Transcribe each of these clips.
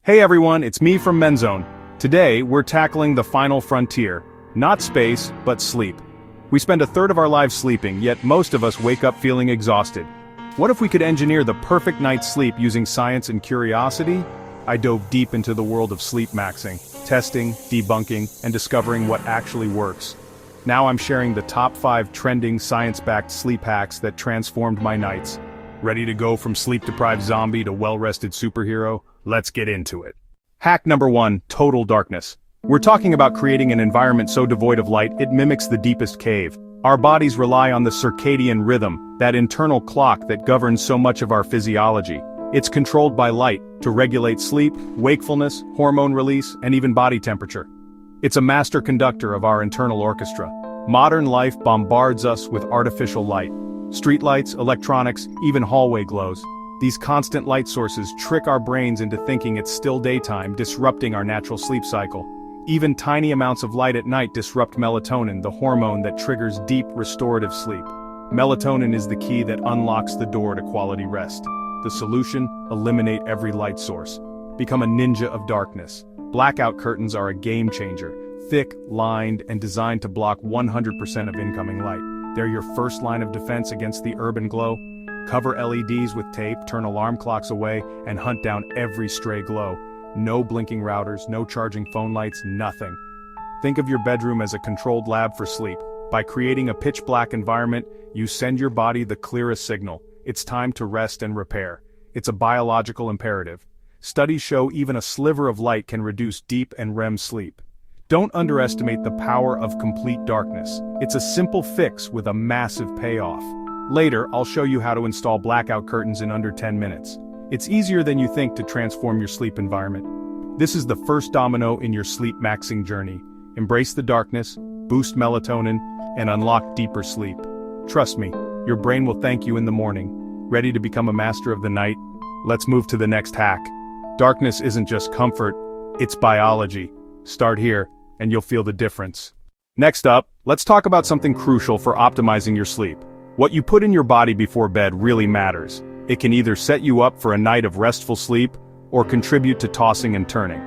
Hey everyone, it's me from Menzone. Today, we're tackling the final frontier. Not space, but sleep. We spend a third of our lives sleeping, yet most of us wake up feeling exhausted. What if we could engineer the perfect night's sleep using science and curiosity? I dove deep into the world of sleepmaxxing, testing, debunking, and discovering what actually works. Now I'm sharing the top 5 trending science-backed sleep hacks that transformed my nights. Ready to go from sleep-deprived zombie to well-rested superhero? Let's get into it. Hack number 1, total darkness. We're talking about creating an environment so devoid of light it mimics the deepest cave. Our bodies rely on the circadian rhythm, that internal clock that governs so much of our physiology. It's controlled by light to regulate sleep, wakefulness, hormone release, and even body temperature. It's a master conductor of our internal orchestra. Modern life bombards us with artificial light. Streetlights, electronics, even hallway glows. These constant light sources trick our brains into thinking it's still daytime, disrupting our natural sleep cycle. Even tiny amounts of light at night disrupt melatonin, the hormone that triggers deep, restorative sleep. Melatonin is the key that unlocks the door to quality rest. The solution? Eliminate every light source. Become a ninja of darkness. Blackout curtains are a game changer. Thick, lined, and designed to block 100% of incoming light. They're your first line of defense against the urban glow. Cover LEDs with tape, turn alarm clocks away, and hunt down every stray glow. No blinking routers, no charging phone lights, nothing. Think of your bedroom as a controlled lab for sleep. By creating a pitch-black environment, you send your body the clearest signal. It's time to rest and repair. It's a biological imperative. Studies show even a sliver of light can reduce deep and REM sleep. Don't underestimate the power of complete darkness. It's a simple fix with a massive payoff. Later, I'll show you how to install blackout curtains in under 10 minutes. It's easier than you think to transform your sleep environment. This is the first domino in your sleepmaxxing journey. Embrace the darkness, boost melatonin, and unlock deeper sleep. Trust me, your brain will thank you in the morning. Ready to become a master of the night? Let's move to the next hack. Darkness isn't just comfort, it's biology. Start here, and you'll feel the difference. Next up, let's talk about something crucial for optimizing your sleep. What you put in your body before bed really matters. It can either set you up for a night of restful sleep, or contribute to tossing and turning.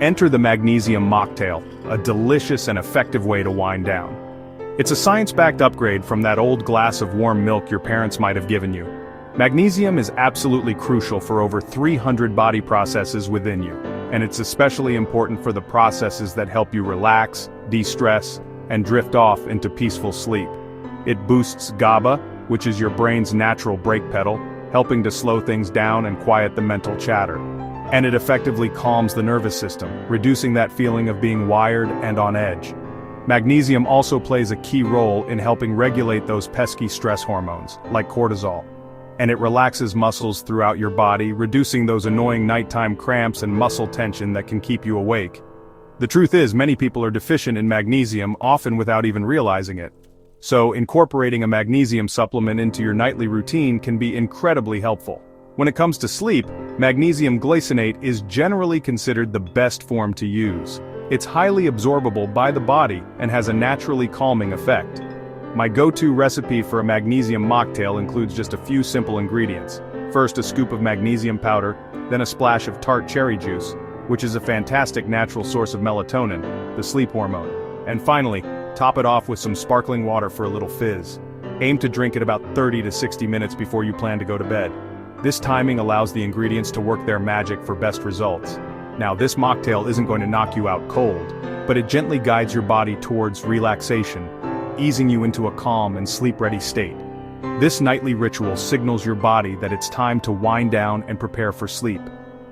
Enter the Magnesium Mocktail, a delicious and effective way to wind down. It's a science-backed upgrade from that old glass of warm milk your parents might have given you. Magnesium is absolutely crucial for over 300 body processes within you, and it's especially important for the processes that help you relax, de-stress, and drift off into peaceful sleep. It boosts GABA, which is your brain's natural brake pedal, helping to slow things down and quiet the mental chatter. And it effectively calms the nervous system, reducing that feeling of being wired and on edge. Magnesium also plays a key role in helping regulate those pesky stress hormones, like cortisol. And it relaxes muscles throughout your body, reducing those annoying nighttime cramps and muscle tension that can keep you awake. The truth is, many people are deficient in magnesium, often without even realizing it. So, incorporating a magnesium supplement into your nightly routine can be incredibly helpful. When it comes to sleep, magnesium glycinate is generally considered the best form to use. It's highly absorbable by the body and has a naturally calming effect. My go-to recipe for a magnesium mocktail includes just a few simple ingredients. First, a scoop of magnesium powder, then a splash of tart cherry juice, which is a fantastic natural source of melatonin, the sleep hormone. And finally, top it off with some sparkling water for a little fizz. Aim to drink it about 30 to 60 minutes before you plan to go to bed. This timing allows the ingredients to work their magic for best results. Now, this mocktail isn't going to knock you out cold, but it gently guides your body towards relaxation, easing you into a calm and sleep-ready state. This nightly ritual signals your body that it's time to wind down and prepare for sleep.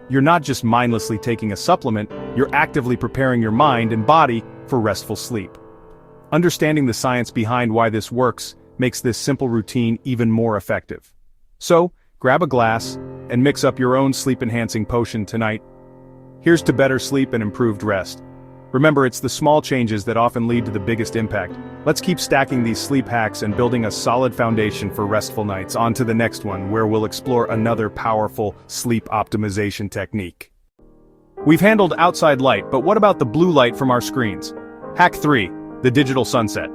You're not just mindlessly taking a supplement, you're actively preparing your mind and body for restful sleep. Understanding the science behind why this works makes this simple routine even more effective. So, grab a glass and mix up your own sleep-enhancing potion tonight. Here's to better sleep and improved rest. Remember, it's the small changes that often lead to the biggest impact. Let's keep stacking these sleep hacks and building a solid foundation for restful nights. On to the next one, where we'll explore another powerful sleep optimization technique. We've handled outside light, but what about the blue light from our screens? Hack 3. The digital sunset.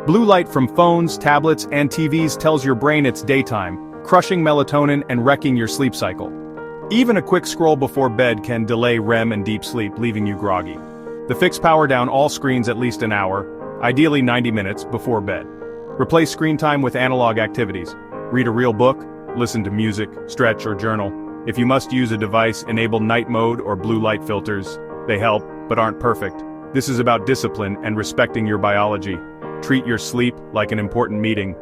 Blue light from phones, tablets, and TVs tells your brain it's daytime, crushing melatonin and wrecking your sleep cycle. Even a quick scroll before bed can delay REM and deep sleep, leaving you groggy. The fix power down all screens at least an hour, ideally 90 minutes, before bed. Replace screen time with analog activities. Read a real book, listen to music, stretch or journal. If you must use a device, enable night mode or blue light filters. They help, but aren't perfect. This is about discipline and respecting your biology. Treat your sleep like an important meeting.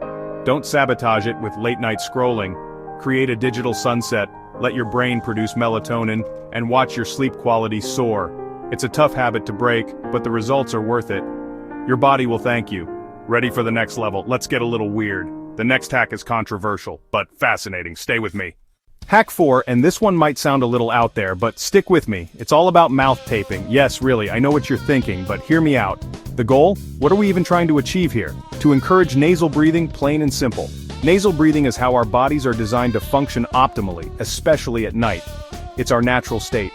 Don't sabotage it with late-night scrolling. Create a digital sunset, let your brain produce melatonin, and watch your sleep quality soar. It's a tough habit to break, but the results are worth it. Your body will thank you. Ready for the next level? Let's get a little weird. The next hack is controversial, but fascinating. Stay with me. Hack 4, and this one might sound a little out there, but stick with me. It's all about mouth taping. Yes, really, I know what you're thinking, but hear me out. The goal? What are we even trying to achieve here? To encourage nasal breathing, plain and simple. Nasal breathing is how our bodies are designed to function optimally, especially at night. It's our natural state.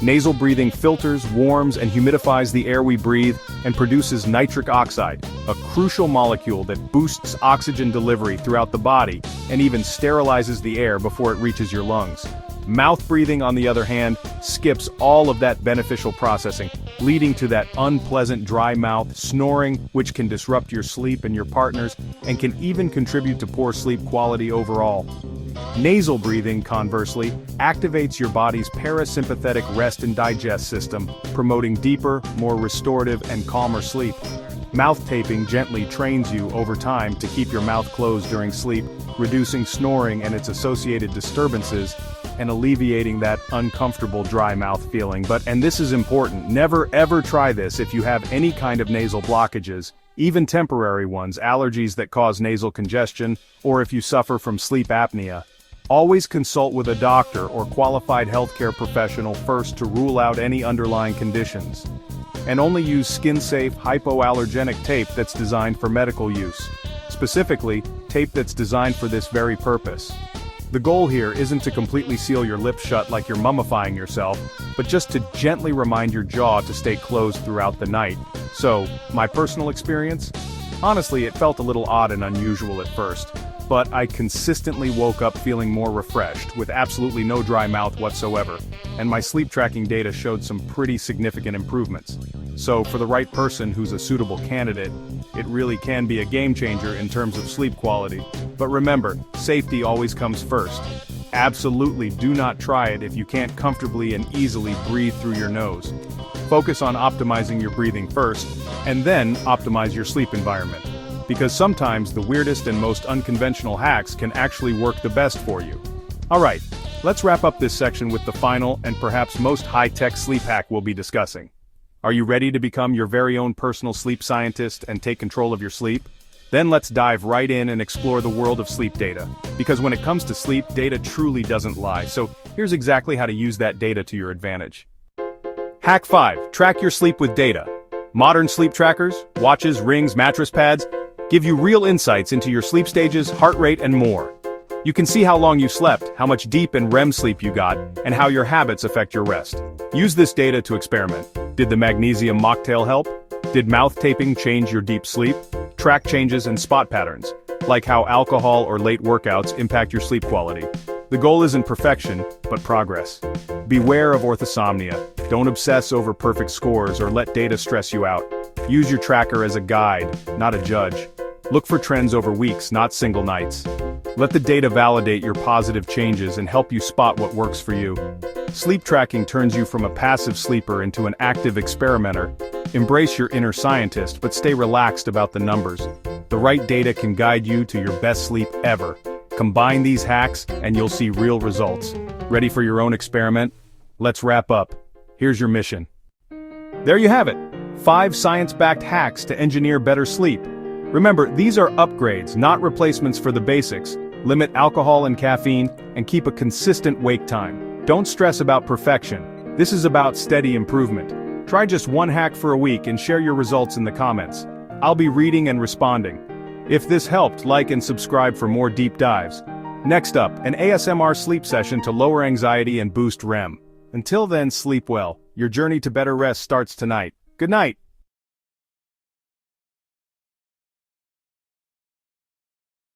Nasal breathing filters, warms, and humidifies the air we breathe and produces nitric oxide, a crucial molecule that boosts oxygen delivery throughout the body and even sterilizes the air before it reaches your lungs. Mouth breathing, on the other hand, skips all of that beneficial processing, leading to that unpleasant dry mouth, snoring, which can disrupt your sleep and your partner's, and can even contribute to poor sleep quality overall. Nasal breathing, conversely, activates your body's parasympathetic rest and digest system, promoting deeper, more restorative, and calmer sleep. Mouth taping gently trains you over time to keep your mouth closed during sleep, reducing snoring and its associated disturbances, and alleviating that uncomfortable dry mouth feeling. And this is important, never ever try this if you have any kind of nasal blockages, even temporary ones, allergies that cause nasal congestion, or if you suffer from sleep apnea. Always consult with a doctor or qualified healthcare professional first to rule out any underlying conditions. And only use skin-safe, hypoallergenic tape that's designed for medical use. Specifically, tape that's designed for this very purpose. The goal here isn't to completely seal your lips shut like you're mummifying yourself, but just to gently remind your jaw to stay closed throughout the night. So, my personal experience? Honestly, it felt a little odd and unusual at first, but I consistently woke up feeling more refreshed, with absolutely no dry mouth whatsoever, and my sleep tracking data showed some pretty significant improvements. So for the right person who's a suitable candidate, it really can be a game changer in terms of sleep quality. But remember, safety always comes first. Absolutely do not try it if you can't comfortably and easily breathe through your nose. Focus on optimizing your breathing first, and then optimize your sleep environment. Because sometimes the weirdest and most unconventional hacks can actually work the best for you. Alright, let's wrap up this section with the final and perhaps most high-tech sleep hack we'll be discussing. Are you ready to become your very own personal sleep scientist and take control of your sleep? Then let's dive right in and explore the world of sleep data. Because when it comes to sleep, data truly doesn't lie, so here's exactly how to use that data to your advantage. Hack 5. Track your sleep with data. Modern sleep trackers, watches, rings, mattress pads, give you real insights into your sleep stages, heart rate, and more. You can see how long you slept, how much deep and REM sleep you got, and how your habits affect your rest. Use this data to experiment. Did the Magnesium Mocktail help? Did mouth taping change your deep sleep? Track changes and spot patterns, like how alcohol or late workouts impact your sleep quality. The goal isn't perfection, but progress. Beware of orthosomnia. Don't obsess over perfect scores or let data stress you out. Use your tracker as a guide, not a judge. Look for trends over weeks, not single nights. Let the data validate your positive changes and help you spot what works for you. Sleep tracking turns you from a passive sleeper into an active experimenter. Embrace your inner scientist, but stay relaxed about the numbers. The right data can guide you to your best sleep ever. Combine these hacks, and you'll see real results. Ready for your own experiment? Let's wrap up. Here's your mission. There you have it. 5 science-backed hacks to engineer better sleep. Remember, these are upgrades, not replacements for the basics. Limit alcohol and caffeine, and keep a consistent wake time. Don't stress about perfection. This is about steady improvement. Try just one hack for a week and share your results in the comments. I'll be reading and responding. If this helped, like and subscribe for more deep dives. Next up, an ASMR sleep session to lower anxiety and boost REM. Until then, sleep well. Your journey to better rest starts tonight. Good night.